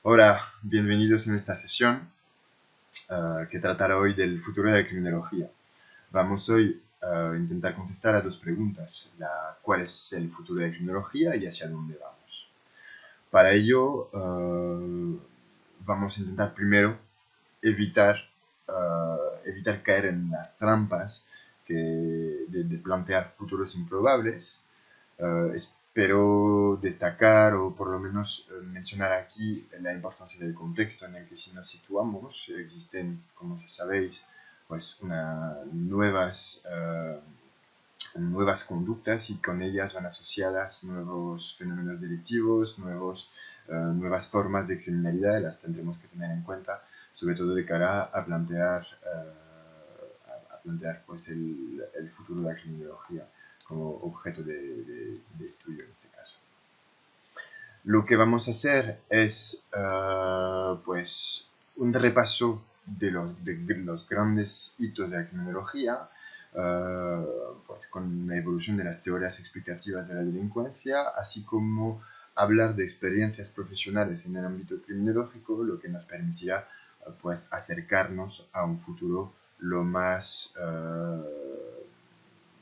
Hola, bienvenidos en esta sesión que tratará hoy del futuro de la criminología. Vamos hoy a intentar contestar a dos preguntas. ¿Cuál es el futuro de la criminología y hacia dónde vamos? Para ello, vamos a intentar primero evitar, evitar caer en las trampas de plantear futuros improbables. Espero destacar o por lo menos mencionar aquí la importancia del contexto en el que si nos situamos. Existen, como sabéis, pues nuevas conductas y con ellas van asociadas nuevos fenómenos delictivos, nuevas formas de criminalidad. Las tendremos que tener en cuenta, sobre todo de cara a plantear pues, el futuro de la criminología como objeto de estudio en este caso. Lo que vamos a hacer es pues un repaso de los grandes hitos de la criminología, pues con la evolución de las teorías explicativas de la delincuencia, así como hablar de experiencias profesionales en el ámbito criminológico, lo que nos permitirá pues acercarnos a un futuro lo más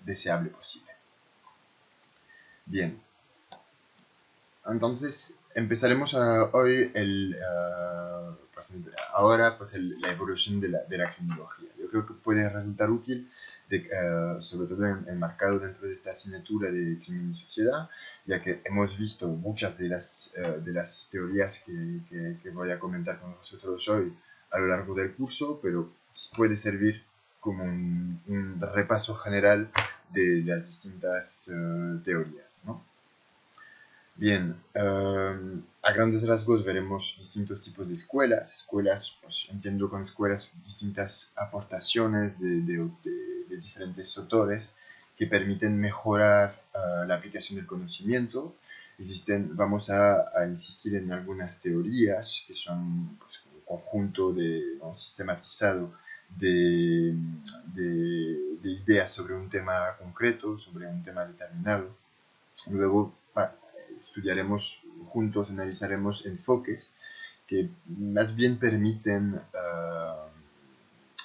deseable posible. Bien, entonces empezaremos hoy ahora pues la evolución de la criminología. Yo creo que puede resultar útil, sobre todo enmarcado dentro de esta asignatura de crimen y sociedad, ya que hemos visto muchas de las teorías que voy a comentar con vosotros hoy a lo largo del curso, pero puede servir como un repaso general de las distintas teorías, ¿no? Bien, a grandes rasgos veremos distintos tipos de escuelas. Escuelas, pues entiendo con escuelas distintas aportaciones de diferentes autores que permiten mejorar la aplicación del conocimiento. Vamos a insistir en algunas teorías que son pues, un conjunto sistematizado de ideas sobre un tema concreto, sobre un tema determinado. Luego estudiaremos juntos, analizaremos enfoques que más bien permiten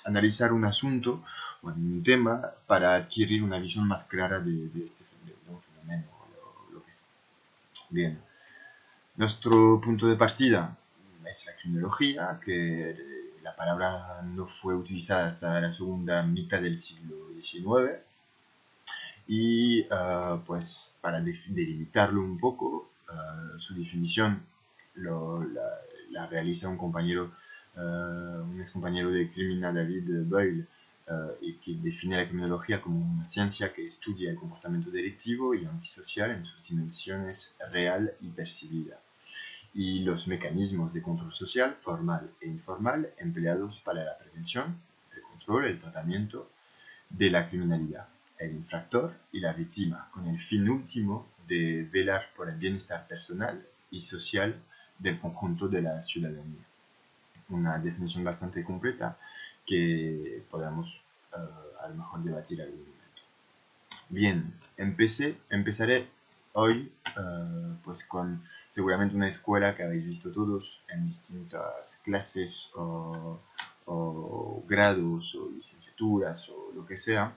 analizar un asunto o un tema para adquirir una visión más clara de un fenómeno o lo que sea. Bien, nuestro punto de partida es la criminología, que la palabra no fue utilizada hasta la segunda mitad del siglo XIX. Y pues para delimitarlo un poco, su definición la realiza un ex compañero de Crimina, David Boyle, y que define la criminología como una ciencia que estudia el comportamiento delictivo y antisocial en sus dimensiones real y percibida, y los mecanismos de control social, formal e informal, empleados para la prevención, el control, el tratamiento de la criminalidad, el infractor y la víctima, con el fin último de velar por el bienestar personal y social del conjunto de la ciudadanía. Una definición bastante completa que podamos a lo mejor debatir algún momento. Bien, empezaré hoy pues con seguramente una escuela que habéis visto todos en distintas clases o grados o licenciaturas o lo que sea,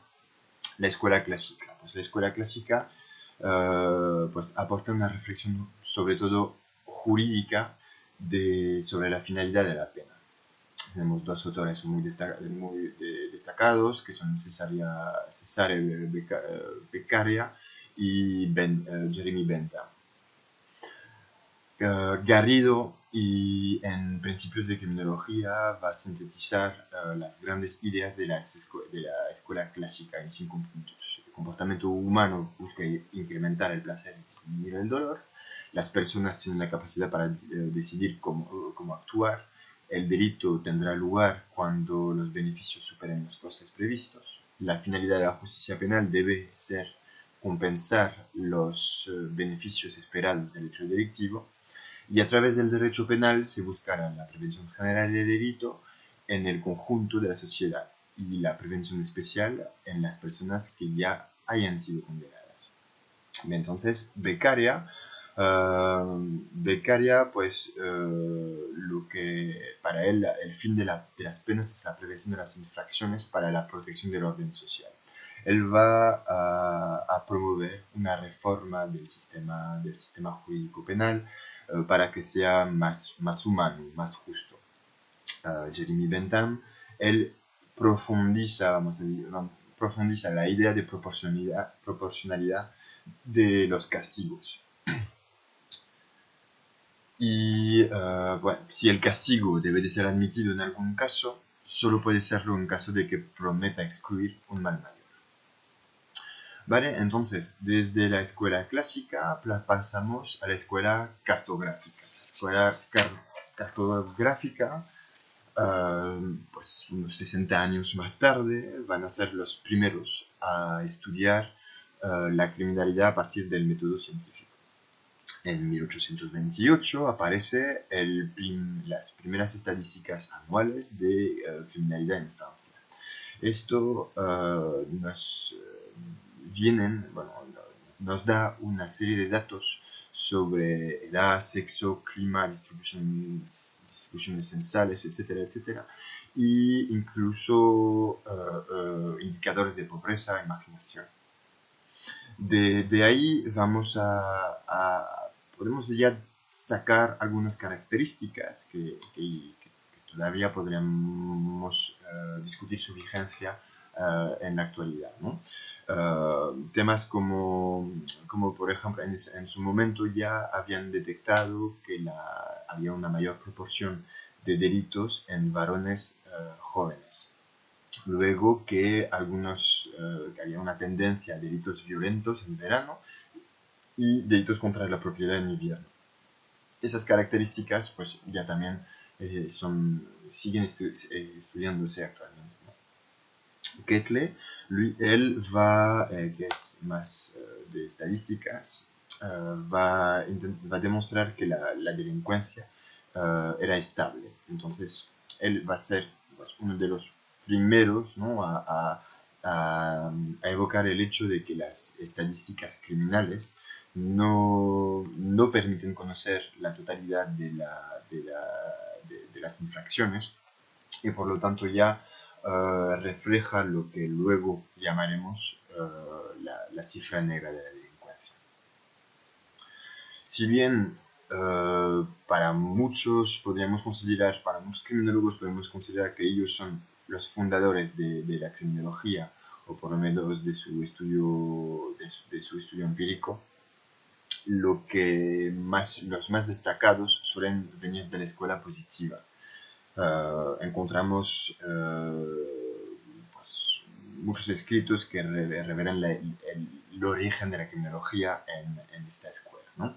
la escuela clásica. Pues la escuela clásica pues aporta una reflexión sobre todo jurídica sobre la finalidad de la pena. Tenemos dos autores muy destacados, que son Cesare Beccaria y Jeremy Bentham. Garrido y en Principios de Criminología va a sintetizar las grandes ideas de la escuela clásica en 5 puntos. El comportamiento humano busca incrementar el placer y disminuir el dolor. Las personas tienen la capacidad para decidir cómo actuar. El delito tendrá lugar cuando los beneficios superen los costes previstos. La finalidad de la justicia penal debe ser compensar los beneficios esperados del hecho delictivo, y a través del derecho penal se buscará la prevención general del delito en el conjunto de la sociedad y la prevención especial en las personas que ya hayan sido condenadas. Entonces, Beccaria Beccaria, pues lo que para él el fin de las penas es la prevención de las infracciones para la protección del orden social. Él va a promover una reforma del sistema jurídico penal para que sea más humano, más justo. Jeremy Bentham, él profundiza, vamos a decir, profundiza la idea de proporcionalidad de los castigos. Y bueno, si el castigo debe de ser admitido en algún caso, solo puede serlo en caso de que prometa excluir un mal mayor. Vale, entonces, desde la escuela clásica pasamos a la escuela cartográfica. La escuela cartográfica, pues unos 60 años más tarde, van a ser los primeros a estudiar la criminalidad a partir del método científico. En 1828 aparece las primeras estadísticas anuales de criminalidad en Francia. Esto nos da una serie de datos sobre edad, sexo, clima, distribuciones censales, etcétera, etcétera, e incluso indicadores de pobreza, imaginación. De ahí vamos podemos ya sacar algunas características que todavía podríamos discutir su vigencia en la actualidad, ¿no? Temas como por ejemplo en su momento ya habían detectado que había una mayor proporción de delitos en varones jóvenes. Luego que que había una tendencia a delitos violentos en verano y delitos contra la propiedad en invierno. Esas características pues ya también siguen estudiándose actualmente, ¿no? Kettler, él que es más de estadísticas, va a demostrar que la delincuencia era estable. Entonces, él va a ser pues, uno de los primeros, ¿no? a evocar el hecho de que las estadísticas criminales no permiten conocer la totalidad de las infracciones y por lo tanto ya refleja lo que luego llamaremos la cifra negra de la delincuencia. Si bien para muchos criminólogos podemos considerar que ellos son los fundadores de la criminología, o por lo menos de su estudio empírico, los más destacados suelen venir de la escuela positiva. Encontramos pues, muchos escritos que revelan el origen de la criminología en esta escuela, ¿no?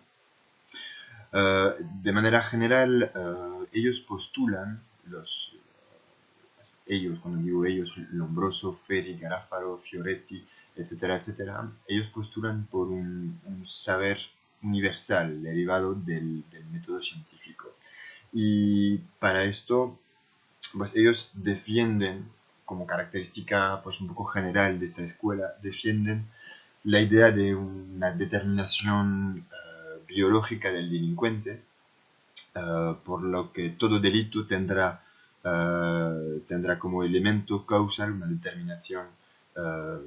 De manera general, ellos postulan, cuando digo ellos, Lombroso, Ferri, Garofalo, Fioretti, etcétera, etcétera, ellos postulan por un saber universal derivado del método científico. Y para esto, pues ellos defienden, como característica pues un poco general de esta escuela, defienden la idea de una determinación biológica del delincuente, por lo que todo delito tendrá como elemento causal una determinación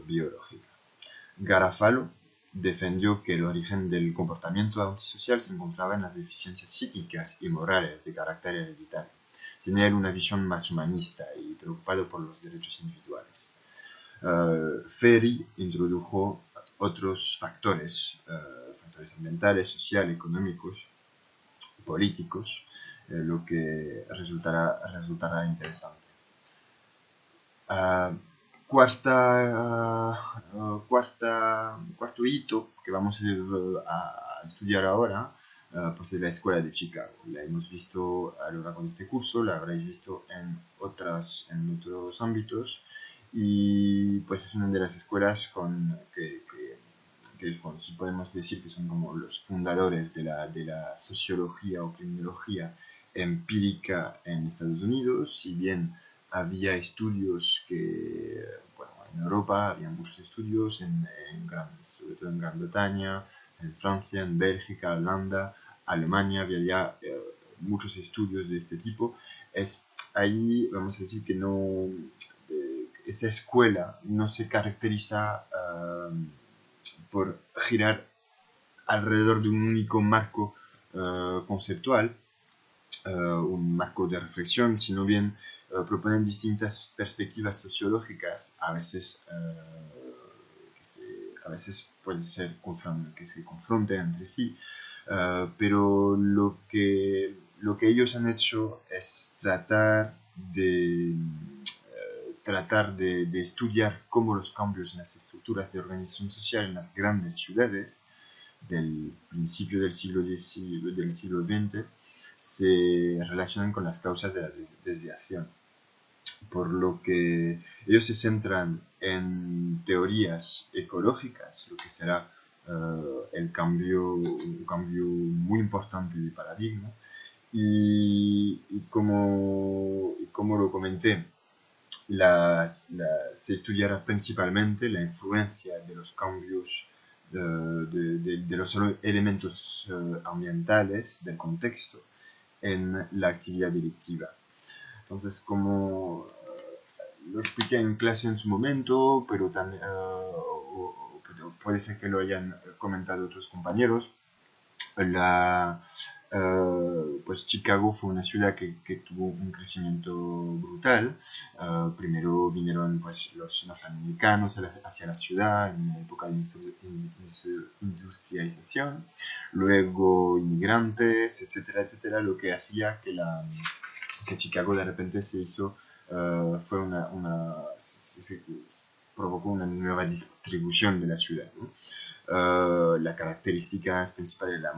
biológica. Garofalo defendió que el origen del comportamiento antisocial se encontraba en las deficiencias psíquicas y morales de carácter hereditario. Tenía una visión más humanista y preocupado por los derechos individuales. Ferri introdujo otros factores ambientales, sociales, económicos, políticos, lo que resultará interesante. Cuarto hito que vamos a estudiar ahora, pues es la escuela de Chicago. La hemos visto a lo largo de este curso, la habréis visto en otros ámbitos, y pues es una de las escuelas si podemos decir que son como los fundadores de la sociología o criminología empírica en Estados Unidos. Si bien había estudios en Europa había muchos estudios, sobre todo en Gran Bretaña, en Francia, en Bélgica, Holanda, Alemania, había ya muchos estudios de este tipo. Es ahí, vamos a decir que no, esa escuela no se caracteriza por girar alrededor de un único marco conceptual, un marco de reflexión, sino bien proponen distintas perspectivas sociológicas, a veces puede ser que se confronten entre sí, pero lo que ellos han hecho es tratar de estudiar cómo los cambios en las estructuras de organización social en las grandes ciudades del principio del siglo XX se relacionan con las causas de la desviación. Por lo que ellos se centran en teorías ecológicas, lo que será un cambio muy importante de paradigma. Como lo comenté, se estudiará principalmente la influencia de los cambios de los elementos ambientales del contexto en la actividad delictiva. Entonces, como lo expliqué en clase en su momento, pero también puede ser que lo hayan comentado otros compañeros, pues Chicago fue una ciudad que tuvo un crecimiento brutal. Primero vinieron pues, los norteamericanos hacia la ciudad en una época de industrialización, luego inmigrantes, etcétera, etcétera, lo que hacía que Chicago de repente se hizo, provocó una nueva distribución de la ciudad, ¿no? La característica principal era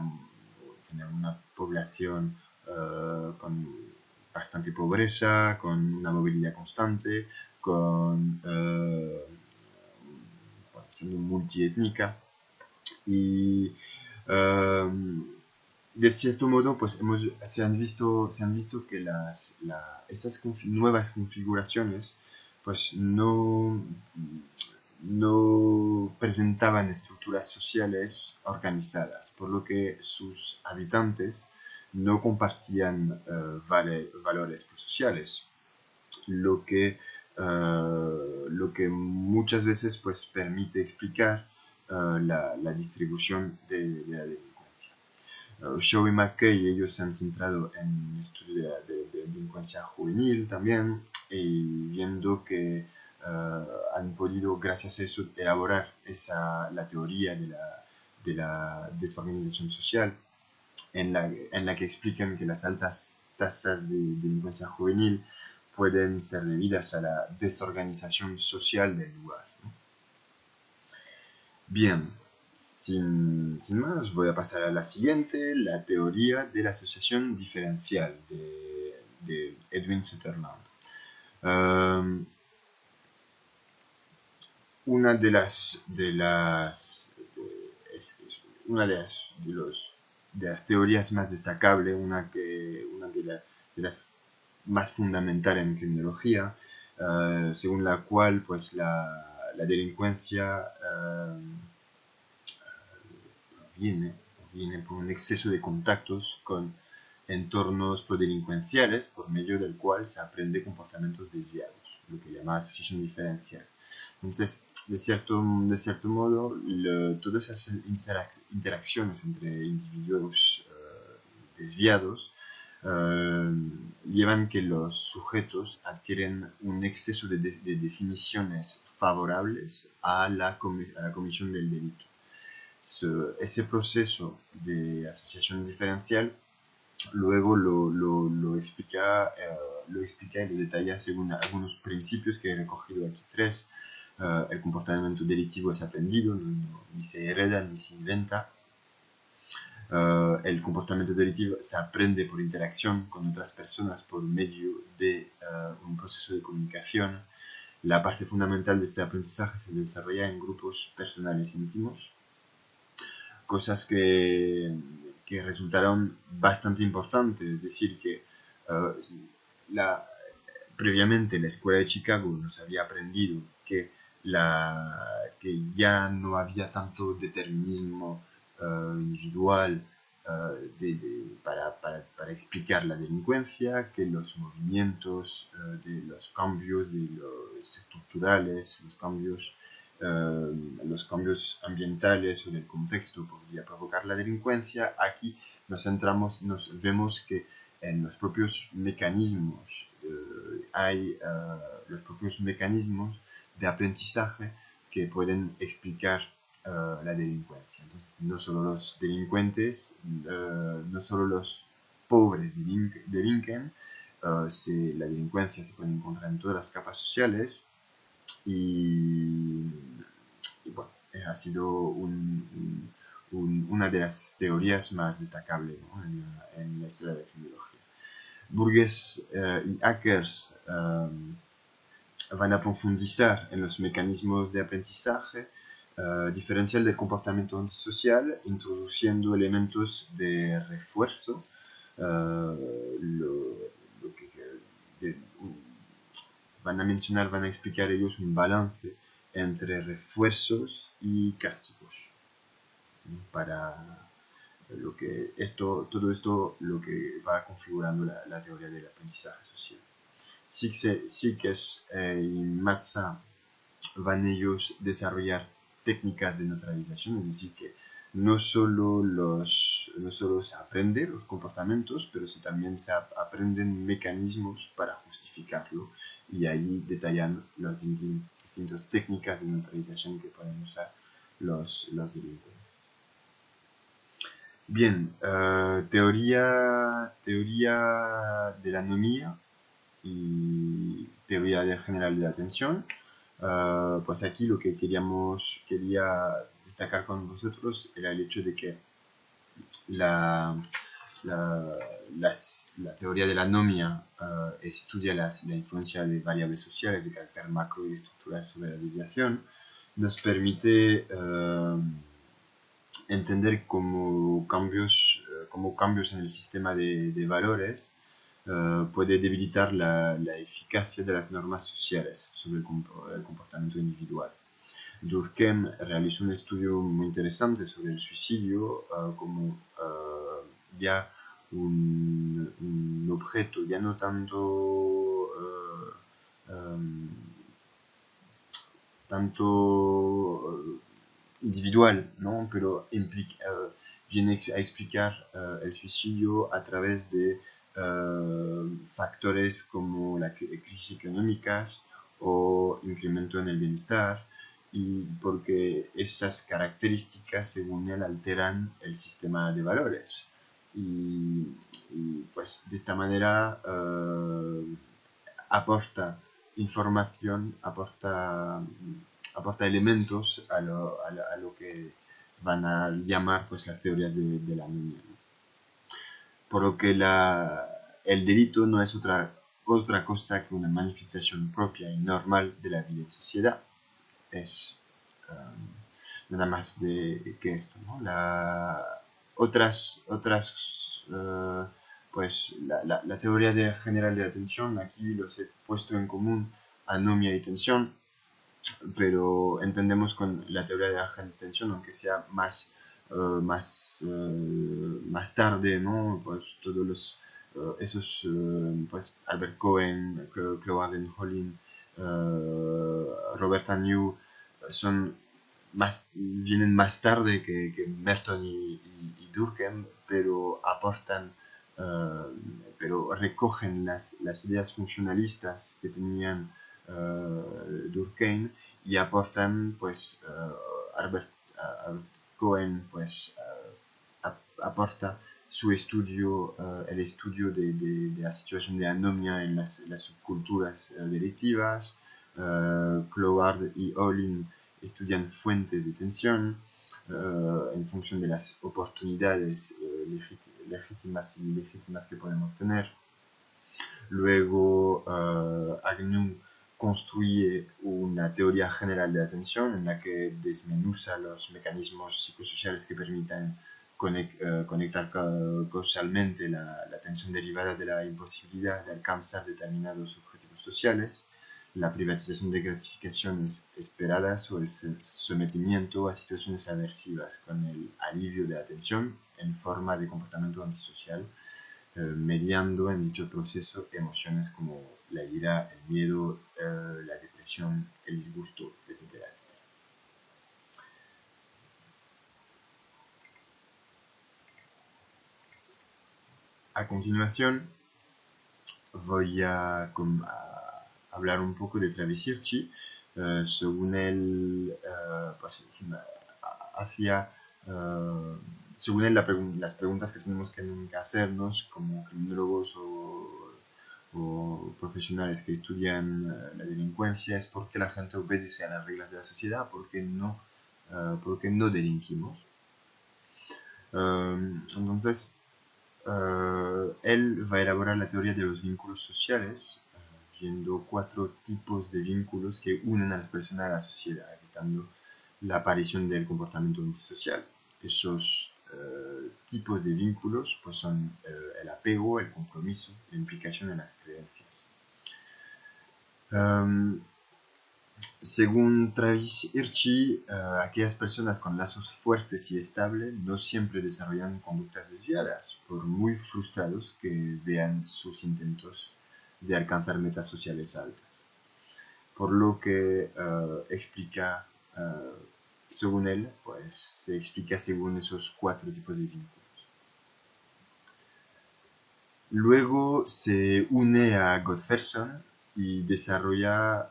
tener una población con bastante pobreza, con una movilidad constante, siendo multiétnica y de cierto modo pues se han visto que estas nuevas configuraciones pues no presentaban estructuras sociales organizadas, por lo que sus habitantes no compartían valores sociales, lo que muchas veces pues, permite explicar la distribución de la delincuencia. Shaw y McKay, ellos se han centrado en el estudio de delincuencia juvenil también, y viendo que han podido, gracias a eso, elaborar la teoría de la desorganización social, en la que explican que las altas tasas de delincuencia juvenil pueden ser debidas a la desorganización social del lugar, ¿no? Bien, sin más, voy a pasar a la siguiente, la teoría de la asociación diferencial de Edwin Sutherland. Una de las teorías más destacables, una de las más fundamentales en criminología, según la cual pues la delincuencia viene por un exceso de contactos con entornos prodelincuenciales, por medio del cual se aprende comportamientos desviados, lo que llama asociación diferencial. Entonces, de cierto modo, todas esas interacciones entre individuos desviados llevan que los sujetos adquieren un exceso de definiciones favorables a la comisión del delito. Ese proceso de asociación diferencial luego lo explica y lo detalla según algunos principios que he recogido aquí tres. El comportamiento delictivo es aprendido, ni se hereda ni se inventa. El comportamiento delictivo se aprende por interacción con otras personas por medio de un proceso de comunicación. La parte fundamental de este aprendizaje se desarrolla en grupos personales íntimos, cosas que resultaron bastante importantes. Es decir, que previamente la escuela de Chicago nos había aprendido que ya no había tanto determinismo individual para explicar la delincuencia, que los movimientos de los cambios de los estructurales, los cambios ambientales o del contexto podría provocar la delincuencia. Aquí nos vemos que en los propios mecanismos hay los propios mecanismos de aprendizaje que pueden explicar la delincuencia. Entonces, no solo los delincuentes, no solo los pobres delinquen, la delincuencia se puede encontrar en todas las capas sociales y bueno, ha sido una de las teorías más destacables, ¿no? en la historia de la criminología. Burgess y Akers van a profundizar en los mecanismos de aprendizaje diferencial del comportamiento antisocial, introduciendo elementos de refuerzo, van a explicar ellos un balance entre refuerzos y castigos para todo esto lo que va configurando la teoría del aprendizaje social. Sikes y Matza van ellos desarrollar técnicas de neutralización, es decir, que no solo se aprenden los comportamientos, pero también se aprenden mecanismos para justificarlo, y ahí detallan las distintas técnicas de neutralización que pueden usar los delincuentes. Bien, teoría de la anomía y teoría general de la atención. Pues aquí lo que quería destacar con vosotros era el hecho de que la teoría de la anomia estudia la influencia de variables sociales de carácter macro y estructural sobre la desviación. Nos permite entender cómo cambios en el sistema de valores puede debilitar la eficacia de las normas sociales sobre el comportamiento individual. Durkheim realizó un estudio muy interesante sobre el suicidio como ya un objeto, ya no tanto individual, ¿no? Pero viene a explicar el suicidio a través de factores como la crisis económicas o incremento en el bienestar, y porque esas características según él alteran el sistema de valores y pues de esta manera aporta información, aporta elementos a lo que van a llamar pues las teorías de la anomia, ¿no? Por lo que el delito no es otra cosa que una manifestación propia y normal de la vida en sociedad. Es nada más que esto, ¿no? Pues la teoría general de atención, aquí los he puesto en común, anomia y tensión, pero entendemos con la teoría de la atención, aunque sea más tarde, ¿no? Pues todos esos, pues Albert Cohen, Claude Hollin, Roberta New, vienen más tarde que Merton y Durkheim, pero pero recogen las ideas funcionalistas que tenían Durkheim, y aportan pues Albert Cohen pues aporta su estudio, el estudio de la situación de anomia en las subculturas delictivas. Cloward y Olin estudian fuentes de tensión en función de las oportunidades legítimas y ilegítimas que podemos tener. Luego Agnew construye una teoría general de la atención en la que desmenuza los mecanismos psicosociales que permitan conectar causalmente la atención derivada de la imposibilidad de alcanzar determinados objetivos sociales. la privatización de gratificaciones esperadas o el sometimiento a situaciones aversivas con el alivio de la tensión en forma de comportamiento antisocial, mediando en dicho proceso emociones como la ira, el miedo, la depresión, el disgusto, etcétera, etcétera. A continuación, voy a hablar un poco de Travis Hirschi. Según él, pues, según él las preguntas que tenemos que hacernos como criminólogos o profesionales que estudian la delincuencia es por qué la gente obedece a las reglas de la sociedad, por qué no delinquimos. Entonces, él va a elaborar la teoría de los vínculos sociales, viendo 4 tipos de vínculos que unen a las personas a la sociedad, evitando la aparición del comportamiento antisocial. Esos tipos de vínculos pues son el apego, el compromiso, la implicación en las creencias. Según Travis Hirschi, aquellas personas con lazos fuertes y estables no siempre desarrollan conductas desviadas, por muy frustrados que vean sus intentos de alcanzar metas sociales altas. Por lo que explica, según él, pues se explica según esos 4 tipos de vínculos. Luego se une a Gottfredson y desarrolla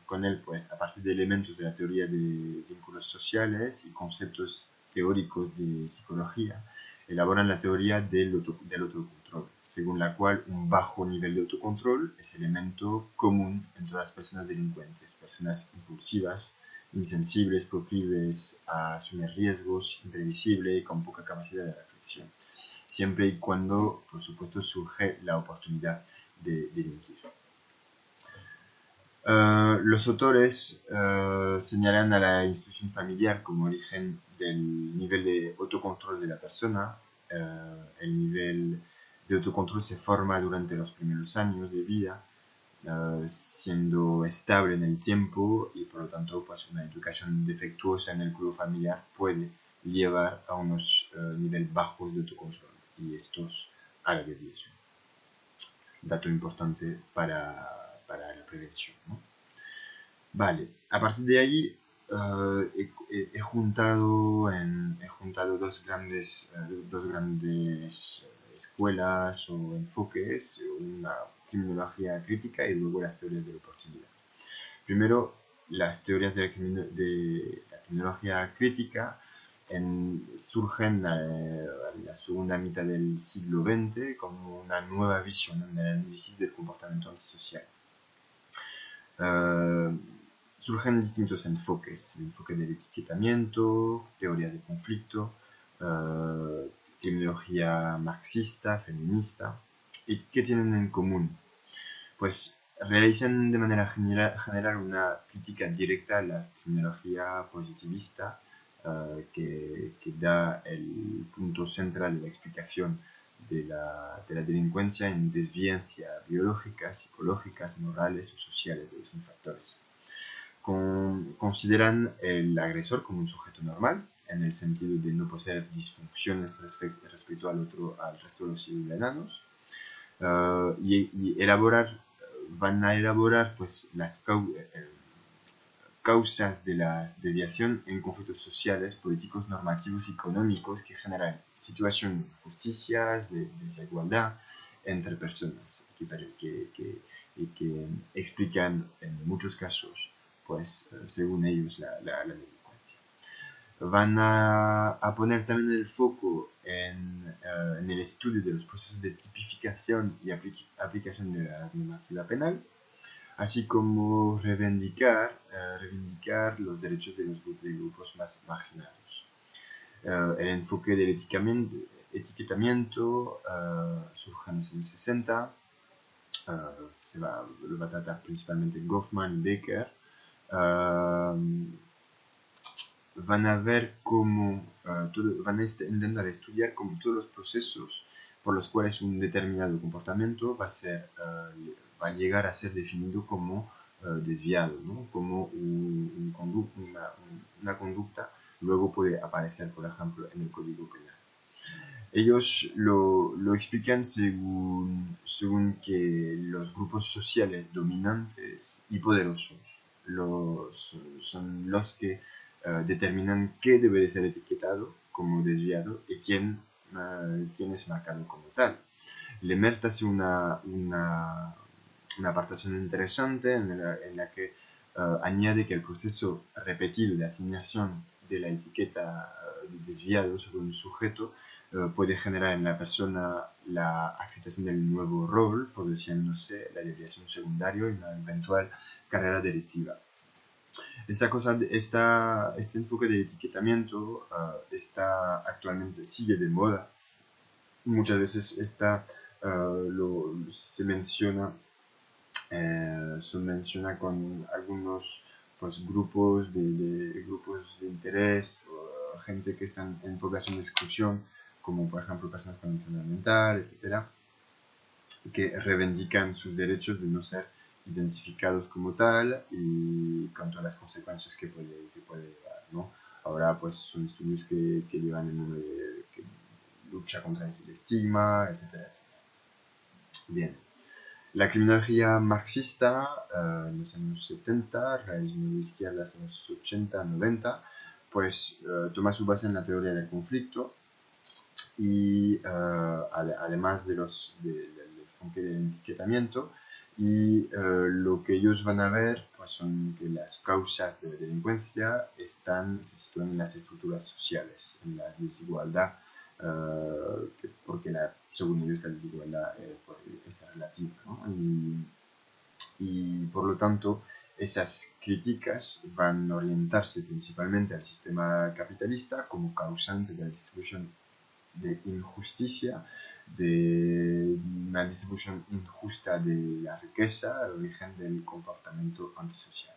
con él, pues, a partir de elementos de la teoría de vínculos sociales y conceptos teóricos de psicología, elaboran la teoría del autocontrol, según la cual un bajo nivel de autocontrol es elemento común en todas las personas delincuentes, personas impulsivas, insensibles, proclives a asumir riesgos, imprevisibles y con poca capacidad de reflexión, siempre y cuando, por supuesto, surge la oportunidad de delinquir. Los autores señalan a la institución familiar como origen del nivel de autocontrol de la persona. El nivel de autocontrol se forma durante los primeros años de vida, siendo estable en el tiempo y por lo tanto pues, una educación defectuosa en el grupo familiar puede llevar a unos niveles bajos de autocontrol y estos a la desviación. Dato importante para la prevención, ¿no? Vale, a partir de ahí he juntado dos grandes escuelas o enfoques, una criminología crítica y luego las teorías de la oportunidad. Primero, las teorías de la criminología crítica surgen en la segunda mitad del siglo XX como una nueva visión en el análisis del comportamiento antisocial. Surgen distintos enfoques, el enfoque del etiquetamiento, teorías de conflicto, criminología marxista, feminista. ¿Y qué tienen en común? Pues realizan de manera general una crítica directa a la criminología positivista, que da el punto central de la explicación de la delincuencia en desviancias biológicas, psicológicas, morales o sociales de los infractores. Consideran el agresor como un sujeto normal, en el sentido de no poseer disfunciones respecto al resto de los ciudadanos, y van a elaborar pues, las causas de la deviación en conflictos sociales, políticos, normativos y económicos que generan situaciones de injusticias, de desigualdad entre personas y que explican en muchos casos, pues, según ellos, la delincuencia. Van a poner también el foco en el estudio de los procesos de tipificación y aplicación de la normativa penal, así como reivindicar los derechos de los grupos más marginados. El enfoque del etiquetamiento surge en los años 60, lo va a tratar principalmente Goffman y Becker. Van a ver cómo, van a intentar estudiar cómo todos los procesos por los cuales un determinado comportamiento va a llegar a ser definido como desviado, ¿no? Como una conducta luego puede aparecer, por ejemplo, en el Código Penal. Ellos lo explican según que los grupos sociales dominantes y poderosos son los que determinan qué debe de ser etiquetado como desviado y quién es marcado como tal. Lemert hace una apartación interesante en la que añade que el proceso repetido de asignación de la etiqueta de desviado sobre un sujeto puede generar en la persona la aceptación del nuevo rol, produciéndose la desviación secundaria y una eventual carrera delictiva. Este enfoque de etiquetamiento actualmente sigue de moda. Muchas veces se menciona con algunos pues, grupos de interés o gente que están en población de exclusión, como por ejemplo personas con enfermedad mental, etcétera, que reivindican sus derechos de no ser identificados como tal y con todas las consecuencias que puede llevar, ¿no? Ahora pues son estudios que llevan el nombre de lucha contra el estigma, etcétera, etcétera. Bien. La criminología marxista en los años 70, realismo de izquierdas en los 80, 90, pues toma su base en la teoría del conflicto y además del enfoque del etiquetamiento, y lo que ellos van a ver pues son que las causas de la delincuencia se sitúan en las estructuras sociales, en la desigualdad, porque según ellos la desigualdad pues, es relativa, ¿no? Y por lo tanto esas críticas van a orientarse principalmente al sistema capitalista como causante de la distribución de injusticia, de una distribución injusta de la riqueza, el origen del comportamiento antisocial.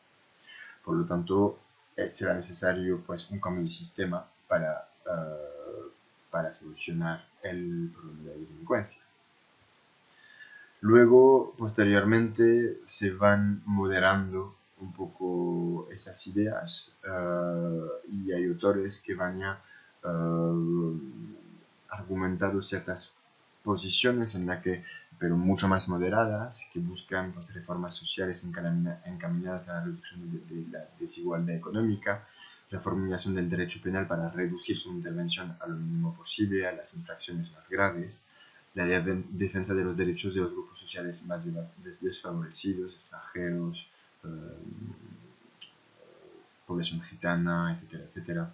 Por lo tanto, será necesario pues, un cambio de sistema para solucionar el problema de la delincuencia. Luego, posteriormente, se van moderando un poco esas ideas y hay autores que van a argumentado ciertas posiciones pero mucho más moderadas, que buscan pues, reformas sociales encaminadas a la reducción de la desigualdad económica, la formulación del derecho penal para reducir su intervención a lo mínimo posible a las infracciones más graves, la defensa de los derechos de los grupos sociales más desfavorecidos, extranjeros, población gitana, etcétera, etcétera.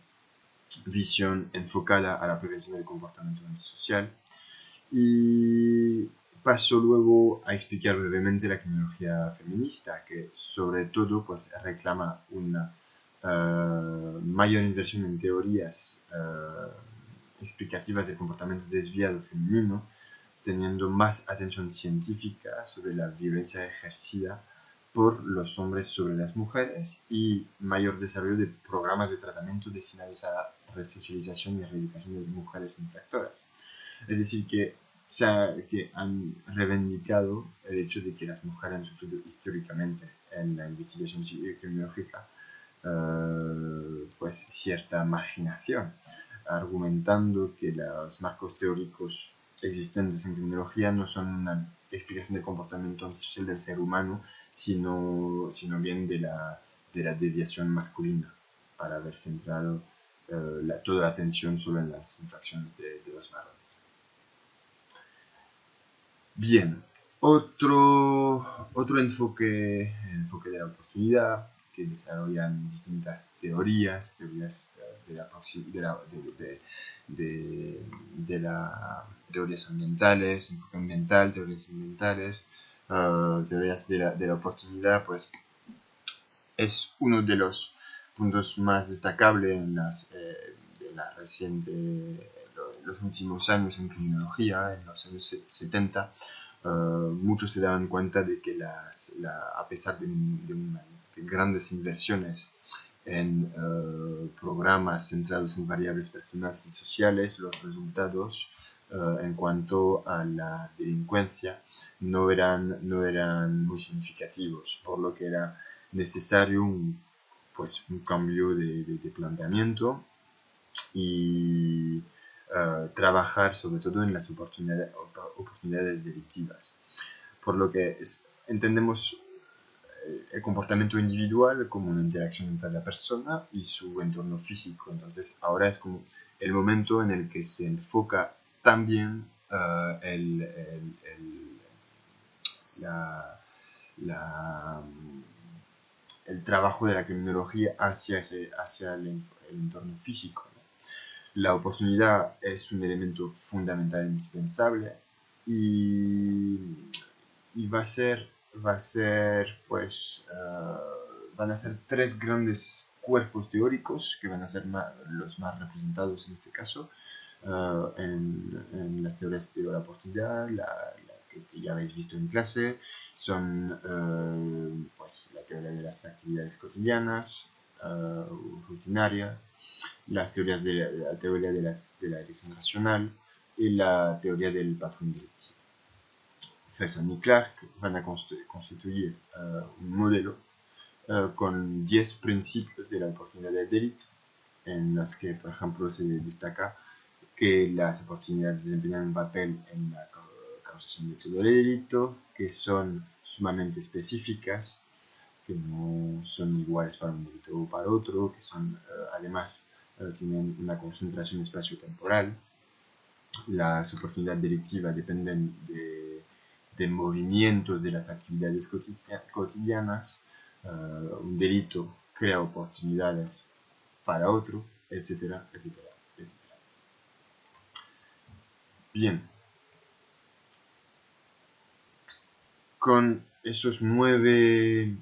Visión enfocada a la prevención del comportamiento antisocial. Y paso luego a explicar brevemente la criminología feminista, que sobre todo pues, reclama una mayor inversión en teorías explicativas del comportamiento desviado femenino, teniendo más atención científica sobre la violencia ejercida por los hombres sobre las mujeres y mayor desarrollo de programas de tratamiento destinados a la resocialización y reeducación de mujeres infractoras. Es decir, que han reivindicado el hecho de que las mujeres han sufrido históricamente en la investigación criminológica pues cierta marginación, argumentando que los marcos teóricos existentes en criminología no son una explicación del comportamiento antisocial del ser humano, sino bien de la deviación masculina, para haber centrado toda la atención solo en las infracciones de los varones. Bien, otro enfoque de la oportunidad, que desarrollan distintas teorías teorías ambientales, enfoque ambiental, teorías ambientales, teorías de la oportunidad, pues es uno de los puntos más destacables en los últimos años en criminología, en los años 70. Muchos se daban cuenta de que a pesar de grandes inversiones en programas centrados en variables personales y sociales, los resultados en cuanto a la delincuencia no eran muy significativos, por lo que era necesario un cambio de planteamiento y trabajar sobre todo en las oportunidades delictivas. Por lo que entendemos el comportamiento individual como una interacción entre la persona y su entorno físico. Entonces ahora es como el momento en el que se enfoca también la, la, el trabajo de la criminología hacia el entorno físico, ¿no? La oportunidad es un elemento fundamental e indispensable y, y van a ser tres grandes cuerpos teóricos que van a ser los más representados en este caso, en las teorías de la oportunidad, que ya habéis visto en clase, son la teoría de las actividades cotidianas, rutinarias, las teorías la teoría de la elección racional y la teoría del patrón directivo. Felsen y Clark van a constituir un modelo con 10 principios de la oportunidad del delito, en los que, por ejemplo, se destaca que las oportunidades desempeñan un papel en la causación de todo el delito, que son sumamente específicas, que no son iguales para un delito o para otro, que son, además, tienen una concentración espaciotemporal. Las oportunidades delictivas dependen de movimientos de las actividades cotidianas. Un delito crea oportunidades para otro, etcétera, etcétera, etcétera. Bien. Con esos nueve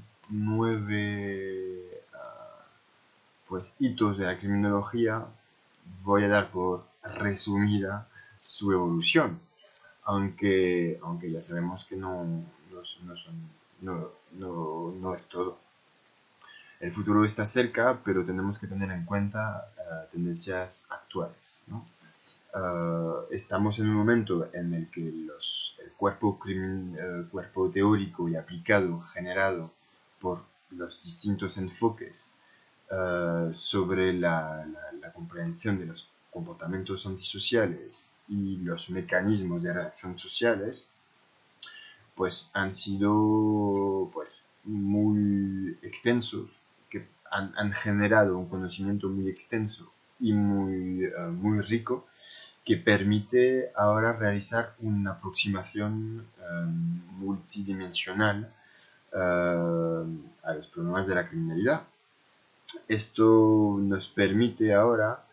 hitos de la criminología, voy a dar por resumida su evolución, aunque ya sabemos que no es todo. El futuro está cerca, pero tenemos que tener en cuenta tendencias actuales, ¿no? Estamos en un momento en el que el cuerpo teórico y aplicado generado por los distintos enfoques sobre la comprensión de los comportamientos antisociales y los mecanismos de reacción sociales, pues han sido muy extensos, que han generado un conocimiento muy extenso y muy rico, que permite ahora realizar una aproximación multidimensional a los problemas de la criminalidad. Esto nos permite ahora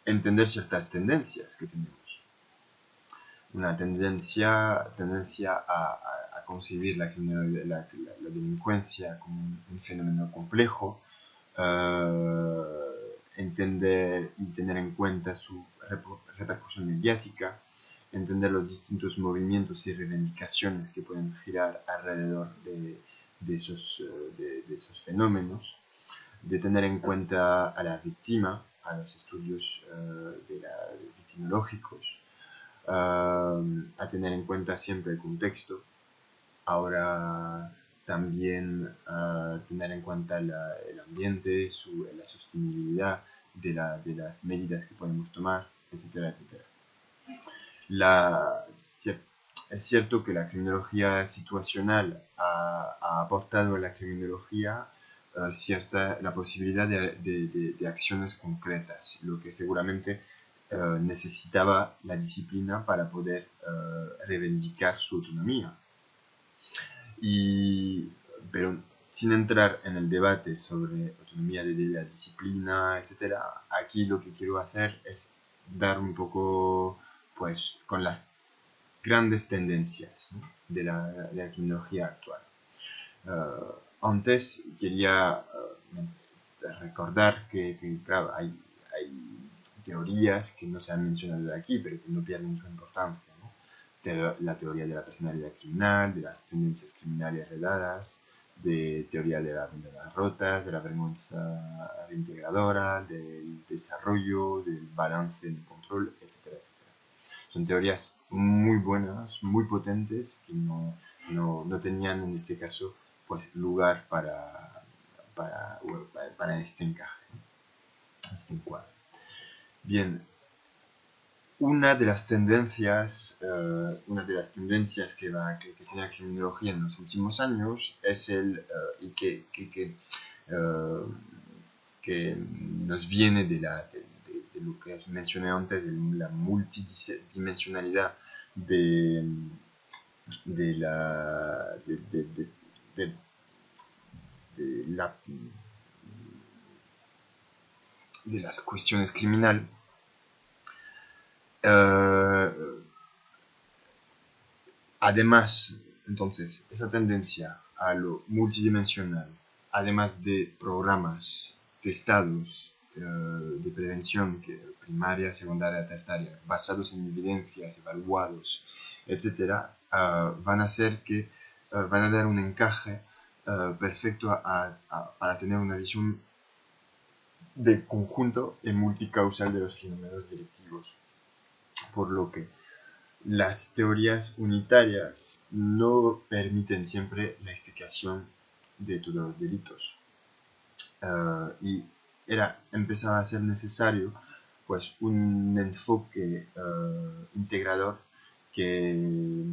entender ciertas tendencias que tenemos. Una tendencia a concebir la delincuencia como un fenómeno complejo, entender y tener en cuenta su repercusión mediática, entender los distintos movimientos y reivindicaciones que pueden girar alrededor de esos fenómenos, de tener en cuenta a la víctima, a los estudios victimológicos, a tener en cuenta siempre el contexto. Ahora también tener en cuenta el ambiente, la sostenibilidad de las medidas que podemos tomar, etcétera, etcétera. Es cierto que la criminología situacional ha aportado a la criminología la posibilidad de acciones concretas, lo que seguramente necesitaba la disciplina para poder reivindicar su autonomía. Pero sin entrar en el debate sobre autonomía de la disciplina, etc., aquí lo que quiero hacer es dar un poco, con las grandes tendencias, ¿no?, de la criminología actual. Antes quería recordar que claro, hay teorías que no se han mencionado aquí, pero que no pierden su importancia, ¿no? La teoría de la personalidad criminal, de las tendencias criminales heredadas, de teoría de las rotas, de la vergüenza reintegradora, del desarrollo, del balance en el control, etcétera, etcétera. Son teorías muy buenas, muy potentes, que no tenían en este caso pues lugar para este encaje, este encuadre. Bien, una de las tendencias que tiene la criminología en los últimos años es y que nos viene de lo que mencioné antes, de la multidimensionalidad de, de la, de- de la de las cuestiones criminales. Además, entonces, esa tendencia a lo multidimensional, además de programas testados de prevención primaria, secundaria, terciaria, basados en evidencias, evaluados, etcétera, van a hacer que van a dar un encaje perfecto para tener una visión de conjunto y multicausal de los fenómenos delictivos. Por lo que las teorías unitarias no permiten siempre la explicación de todos los delitos. Y empezaba a ser necesario pues, un enfoque integrador que,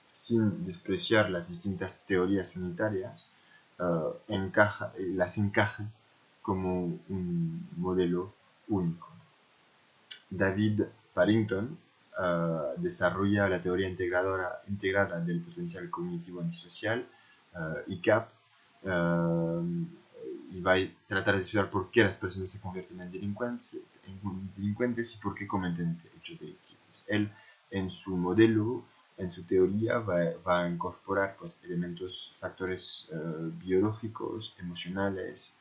sin despreciar las distintas teorías unitarias, las encaje como un modelo único. David Farrington desarrolla la teoría integrada del potencial cognitivo antisocial, ICAP, y va a tratar de estudiar por qué las personas se convierten en delincuentes y por qué cometen hechos delictivos. Él, en su modelo, en su teoría, va a incorporar pues, factores biológicos, emocionales,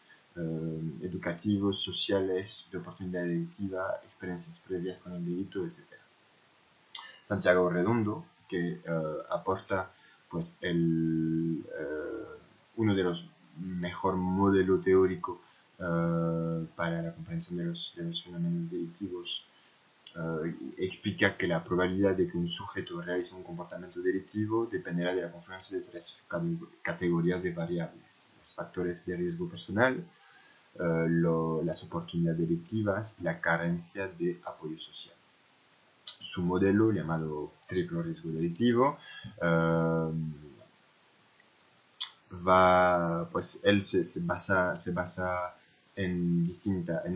educativos, sociales, de oportunidad delictiva, experiencias previas con el delito, etc. Santiago Redondo, que aporta pues, uno de los mejor modelo teórico para la comprensión de los fenómenos delictivos, explica que la probabilidad de que un sujeto realice un comportamiento delictivo dependerá de la confluencia de tres categorías de variables: los factores de riesgo personal, las oportunidades delictivas y la carencia de apoyo social. Su modelo, llamado triplo riesgo delictivo, pues él se basa en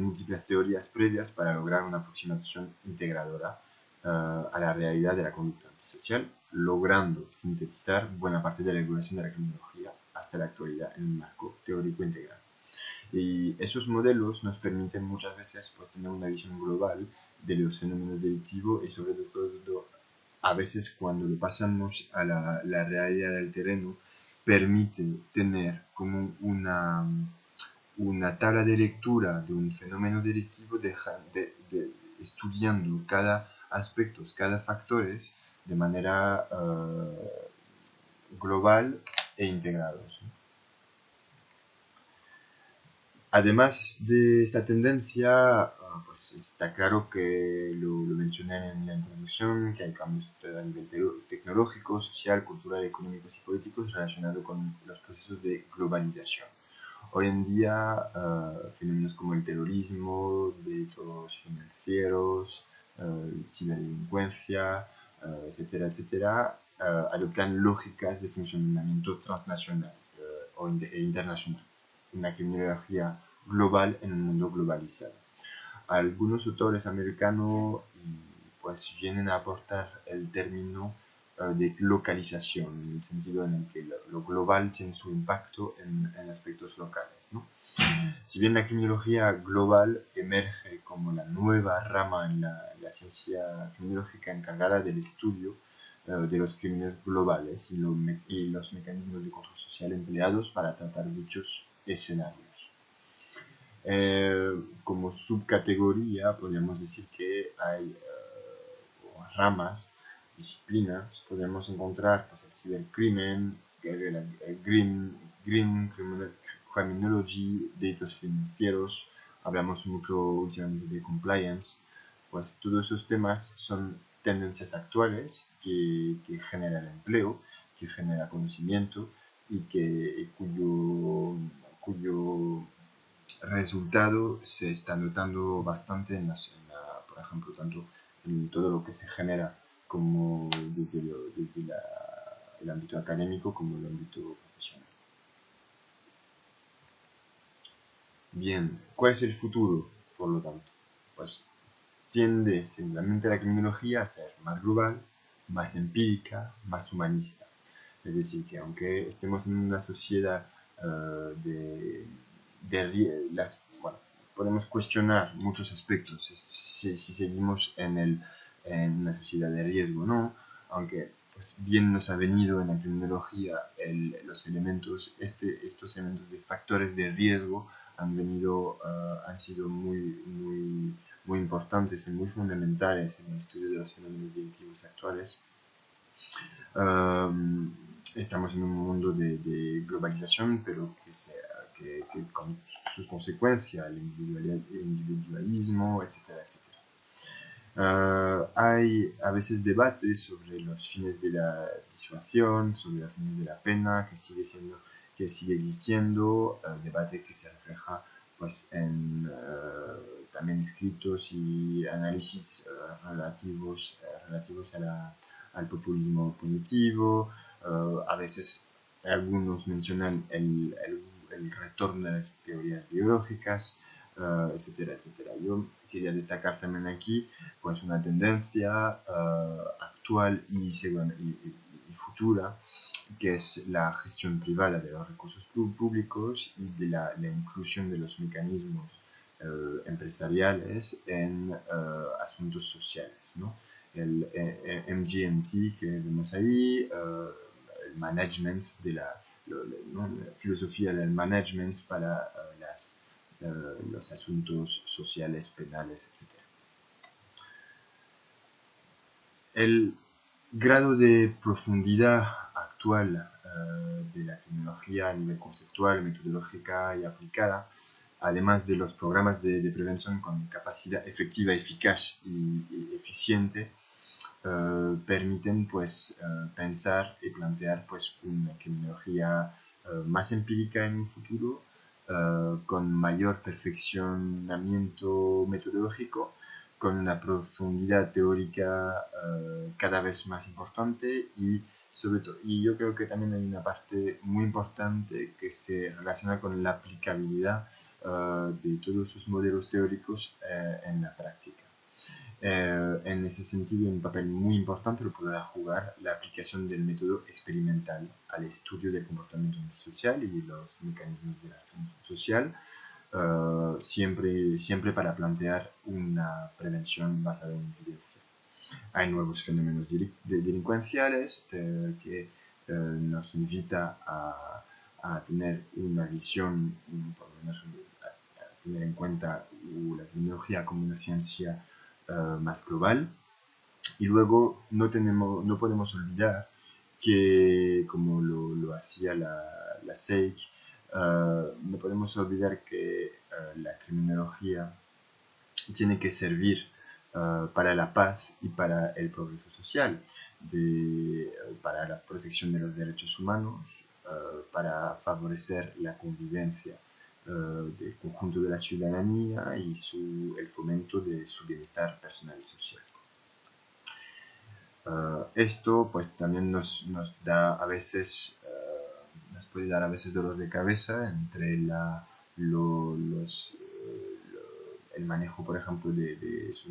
múltiples teorías previas para lograr una aproximación integradora a la realidad de la conducta antisocial, logrando sintetizar buena parte de la evolución de la criminología hasta la actualidad en un marco teórico integral. Y esos modelos nos permiten muchas veces pues, tener una visión global de los fenómenos delictivos y sobre todo a veces cuando lo pasamos a la realidad del terreno permite tener como una tabla de lectura de un fenómeno delictivo estudiando cada aspecto, cada factor de manera global e integrados. Además de esta tendencia, pues está claro que lo mencioné en la introducción, que hay cambios a nivel tecnológico, social, cultural, económicos y políticos relacionados con los procesos de globalización. Hoy en día, fenómenos como el terrorismo, delitos financieros, ciberdelincuencia, etcétera, etcétera, adoptan lógicas de funcionamiento transnacional e internacional, una criminología global en un mundo globalizado. Algunos autores americanos pues vienen a aportar el término de localización, en el sentido en el que lo global tiene su impacto en aspectos locales, ¿no? Si bien la criminología global emerge como la nueva rama en la ciencia criminológica encargada del estudio de los crímenes globales y los mecanismos de control social empleados para tratar dichos escenarios. Como subcategoría podríamos decir que hay ramas, disciplinas. Podemos encontrar pues, el cibercrimen, green criminology, datos financieros, hablamos mucho últimamente de compliance, pues todos esos temas son tendencias actuales que generan empleo, que generan conocimiento y cuyo resultado se está notando bastante por ejemplo, tanto en todo lo que se genera como desde el ámbito académico como el ámbito profesional. Bien, ¿cuál es el futuro, por lo tanto? Pues tiende seguramente la criminología a ser más global, más empírica, más humanista. Es decir, que aunque estemos en una sociedad bueno, podemos cuestionar muchos aspectos si seguimos en una sociedad de riesgo o no, aunque pues, bien nos ha venido en la criminología estos elementos de factores de riesgo han sido muy importantes y muy fundamentales en el estudio de los fenómenos delictivos actuales. Estamos en un mundo de globalización, pero que con sus consecuencias, el individualismo, etcétera, etcétera. Hay a veces debates sobre los fines de la disuasión, sobre los fines de la pena, que sigue existiendo, debate que se refleja pues, en también escritos y análisis relativos al populismo punitivo. A veces algunos mencionan el retorno de las teorías biológicas, etcétera, etcétera. Yo quería destacar también aquí pues una tendencia actual y futura, que es la gestión privada de los recursos públicos y de la inclusión de los mecanismos empresariales en asuntos sociales, ¿no? El MGMT que vemos ahí, el management ¿no? La filosofía del management para los asuntos sociales, penales, etc. El grado de profundidad actual de la criminología a nivel conceptual, metodológica y aplicada, además de los programas de prevención con capacidad efectiva, eficaz y eficiente, permiten pues, pensar y plantear pues, una criminología más empírica en un futuro, con mayor perfeccionamiento metodológico, con una profundidad teórica cada vez más importante y sobre todo, y yo creo que también hay una parte muy importante que se relaciona con la aplicabilidad de todos sus modelos teóricos en la práctica. En ese sentido, un papel muy importante lo podrá jugar la aplicación del método experimental al estudio del comportamiento social y los mecanismos de la acción social, siempre para plantear una prevención basada en evidencia. Hay nuevos fenómenos delincuenciales que nos invita a tener una visión, por lo menos a tener en cuenta la criminología como una ciencia más global. Y luego no podemos olvidar que, como lo hacía la SEIC, no podemos olvidar que la criminología tiene que servir para la paz y para el progreso social, para la protección de los derechos humanos, para favorecer la convivencia del conjunto de la ciudadanía y el fomento de su bienestar personal y social. Esto pues también nos da a veces, nos puede dar a veces dolor de cabeza entre el manejo, por ejemplo, es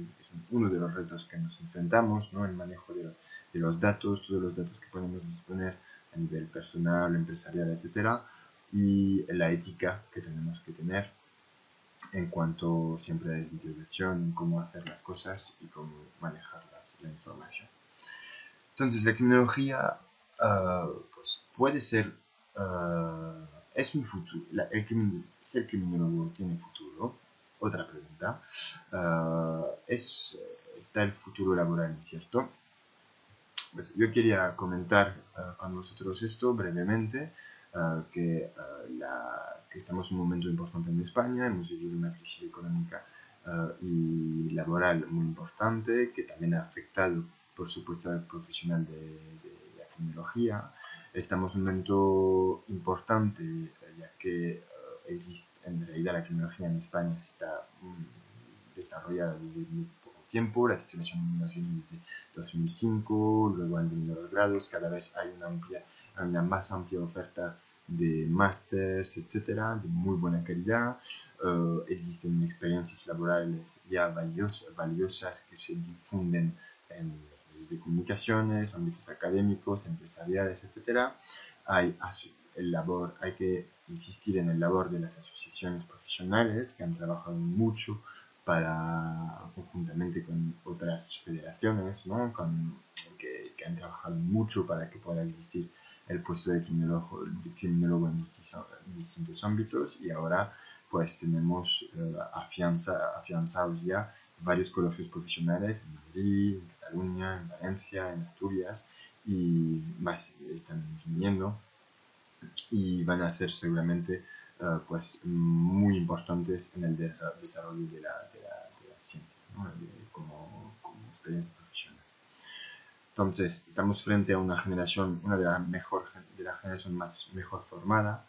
uno de los retos que nos enfrentamos, ¿no? El manejo de los datos, todos los datos que podemos disponer a nivel personal, empresarial, etc. Y la ética que tenemos que tener en cuanto siempre a la intervención, en cómo hacer las cosas y cómo manejar la información. Entonces, la criminología pues puede ser, es un futuro, ser criminólogo tiene futuro. Otra pregunta, está el futuro laboral, ¿cierto? Pues yo quería comentar con vosotros esto brevemente, que estamos en un momento importante en España, hemos vivido una crisis económica y laboral muy importante, que también ha afectado, por supuesto, al profesional de la criminología. Estamos en un momento importante, ya que en realidad la criminología en España está desarrollada desde muy poco tiempo, la titulación nos viene desde 2005, luego han venido los grados, cada vez hay una más amplia oferta de másters, etcétera, de muy buena calidad. Existen experiencias laborales ya valiosas que se difunden en medios de comunicaciones, ámbitos académicos, empresariales, etcétera. Hay que insistir en el labor de las asociaciones profesionales que han trabajado mucho conjuntamente con otras federaciones, ¿no? que han trabajado mucho para que pueda existir el puesto de criminólogo en distintos ámbitos, y ahora pues tenemos afianzados ya varios colegios profesionales en Madrid, en Cataluña, en Valencia, en Asturias, y más están viniendo y van a ser seguramente pues muy importantes en el desarrollo de la ciencia, ¿no? como experiencia profesional. Entonces, estamos frente a una generación, una de la generación mejor formada.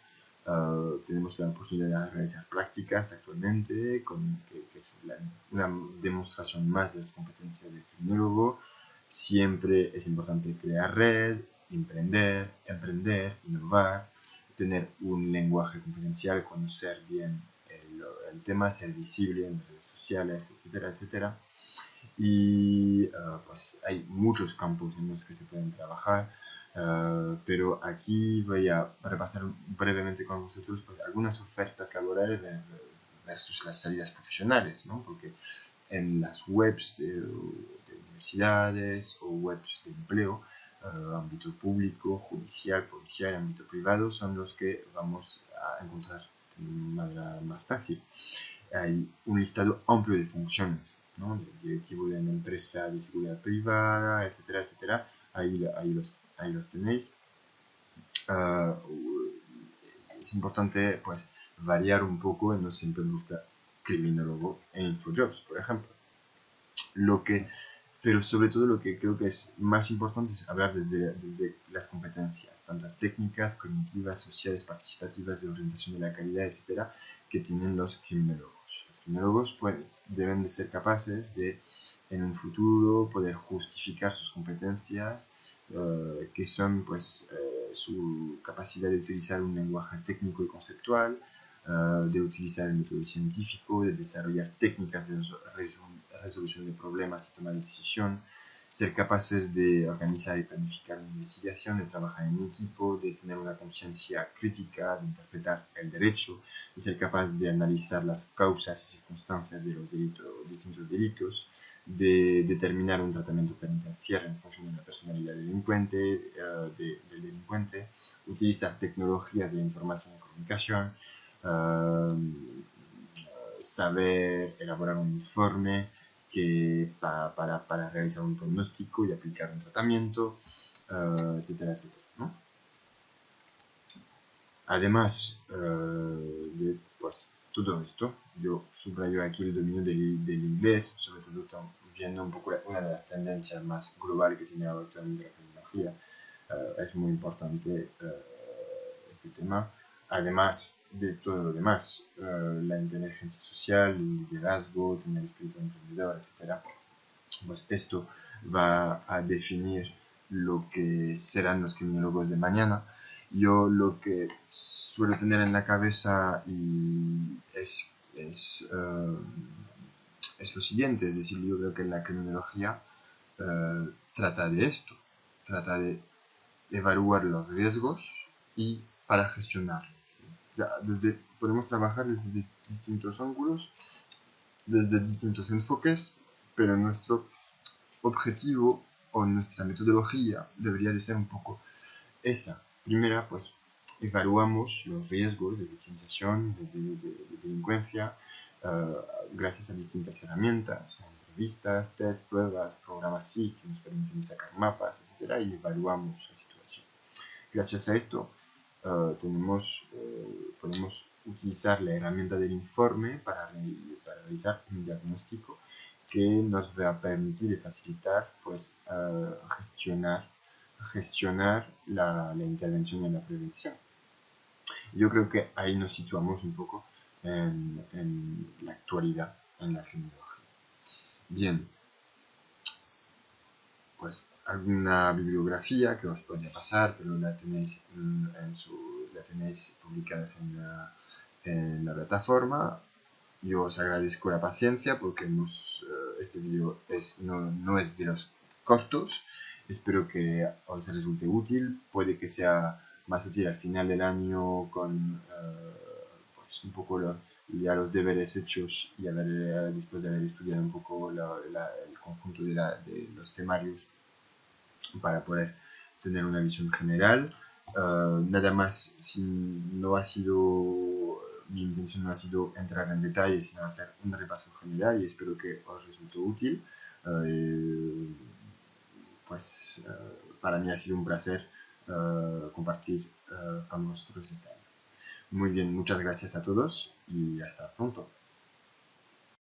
Tenemos la oportunidad de realizar prácticas actualmente, que es una demostración más de las competencias del criminólogo. Siempre es importante crear red, emprender, innovar, tener un lenguaje competencial, conocer bien el tema, ser visible en redes sociales, etcétera, etcétera. Y pues hay muchos campos en los que se pueden trabajar, pero aquí voy a repasar brevemente con vosotros pues, algunas ofertas laborales versus las salidas profesionales, ¿no? Porque en las webs de universidades o webs de empleo, ámbito público, judicial, policial, ámbito privado, son los que vamos a encontrar de manera más fácil. Hay un listado amplio de funciones, ¿no? De directivo de una empresa de seguridad privada, etcétera, etcétera. Ahí los tenéis. Uh, es importante pues variar un poco y no siempre buscar criminólogo en InfoJobs, por ejemplo. Pero sobre todo lo que creo que es más importante es hablar desde las competencias, tanto técnicas, cognitivas, sociales, participativas, de orientación de la calidad, etcétera, que tienen los criminólogos. Los criminólogos pues, deben de ser capaces de, en un futuro, poder justificar sus competencias, que son pues, su capacidad de utilizar un lenguaje técnico y conceptual, de utilizar el método científico, de desarrollar técnicas de resolución de problemas y toma de decisión, ser capaces de organizar y planificar una investigación, de trabajar en equipo, de tener una conciencia crítica, de interpretar el derecho, de ser capaz de analizar las causas y circunstancias de los distintos delitos, de determinar un tratamiento penitenciario en función de la personalidad del delincuente, utilizar tecnologías de información y comunicación, saber elaborar un informe para realizar un pronóstico y aplicar un tratamiento, etcétera, etcétera, ¿no? Además de pues, todo esto, yo subrayo aquí el dominio del inglés, sobre todo viendo un poco una de las tendencias más globales que tiene actualmente la tecnología. Es muy importante este tema. Además de todo lo demás, la inteligencia social, el liderazgo, tener espíritu emprendedor, etc. Pues esto va a definir lo que serán los criminólogos de mañana. Yo lo que suelo tener en la cabeza es lo siguiente, es decir, yo creo que la criminología trata de esto, trata de evaluar los riesgos y para gestionarlos. Podemos trabajar desde distintos ángulos, desde distintos enfoques, pero nuestro objetivo o nuestra metodología debería de ser un poco esa. Primera, pues evaluamos los riesgos de victimización, de delincuencia, gracias a distintas herramientas, entrevistas, test, pruebas, programas SIC que nos permiten sacar mapas, etc. etcétera, y evaluamos la situación. Gracias a esto, podemos utilizar la herramienta del informe para realizar un diagnóstico que nos va a permitir y facilitar pues, gestionar la intervención en la prevención. Yo creo que ahí nos situamos un poco en la actualidad en la criminología. Bien, pues alguna bibliografía que os podría pasar, pero la tenéis, la tenéis publicadas en la plataforma. Yo os agradezco la paciencia porque este vídeo no es de los cortos. Espero que os resulte útil. Puede que sea más útil al final del año con pues un poco ya los deberes hechos y después de haber estudiado un poco el conjunto de los temarios para poder tener una visión general. Nada más, mi intención no ha sido entrar en detalles, sino hacer un repaso general y espero que os resulte útil. Para mí ha sido un placer compartir con vosotros este año. Muy bien, muchas gracias a todos y hasta pronto.